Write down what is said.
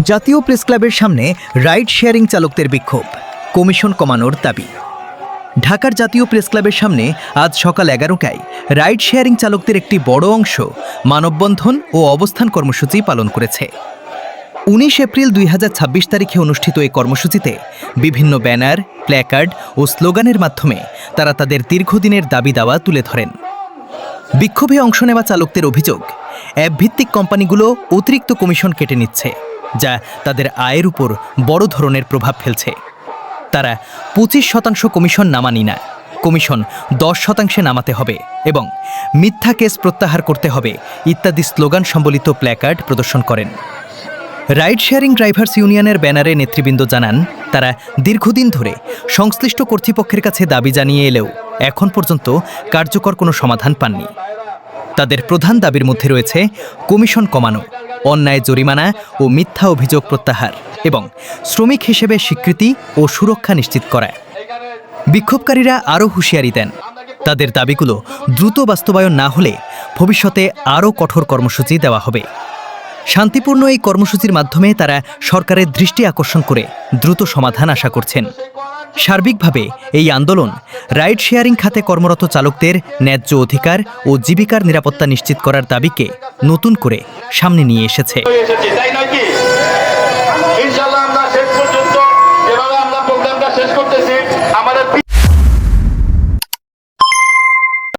জাতীয় প্রেস ক্লাবের সামনে রাইড শেয়ারিং চালকদের বিক্ষোভ, কমিশন কমানোর দাবি। ঢাকার জাতীয় প্রেস ক্লাবের সামনে আজ সকাল 11টায় রাইড শেয়ারিং চালকদের একটি বড় অংশ মানববন্ধন ও অবস্থান কর্মসূচি পালন করেছে। 19 এপ্রিল 2026 তারিখে অনুষ্ঠিত এই কর্মসূচিতে বিভিন্ন ব্যানার, প্ল্যাকার্ড ও স্লোগানের মাধ্যমে তারা তাদের দীর্ঘদিনের দাবি দাওয়া তুলে ধরেন। বিক্ষোভে অংশ নেওয়া চালকদের অভিযোগ, অ্যাপভিত্তিক কোম্পানিগুলো অতিরিক্ত কমিশন কেটে নিচ্ছে, যা তাদের আয়ের উপর বড় ধরনের প্রভাব ফেলছে। তারা 25% কমিশন নামানি না, কমিশন 10% নামাতে হবে এবং মিথ্যা কেস প্রত্যাহার করতে হবে ইত্যাদি স্লোগান সম্বলিত প্ল্যাকার্ড প্রদর্শন করেন। রাইড শেয়ারিং ড্রাইভার্স ইউনিয়নের ব্যানারে নেতৃবৃন্দ জানান, তারা দীর্ঘদিন ধরে সংশ্লিষ্ট কর্তৃপক্ষের কাছে দাবি জানিয়ে এলেও এখন পর্যন্ত কার্যকর কোনো সমাধান পাননি। তাদের প্রধান দাবির মধ্যে রয়েছে কমিশন কমানো, অন্যায় জরিমানা ও মিথ্যা অভিযোগ প্রত্যাহার এবং শ্রমিক হিসেবে স্বীকৃতি ও সুরক্ষা নিশ্চিত করা। বিক্ষোভকারীরা আরও হুঁশিয়ারি দেন, তাদের দাবিগুলো দ্রুত বাস্তবায়ন না হলে ভবিষ্যতে আরও কঠোর কর্মসূচি দেওয়া হবে। শান্তিপূর্ণ এই কর্মসূচির মাধ্যমে তারা সরকারের দৃষ্টি আকর্ষণ করে দ্রুত সমাধান আশা করছেন। সার্বিকভাবে এই আন্দোলন রাইড শেয়ারিং খাতে কর্মরত চালকদের ন্যায্য অধিকার ও জীবিকার নিরাপত্তা নিশ্চিত করার দাবিকে নতুন করে সামনে নিয়ে এসেছে।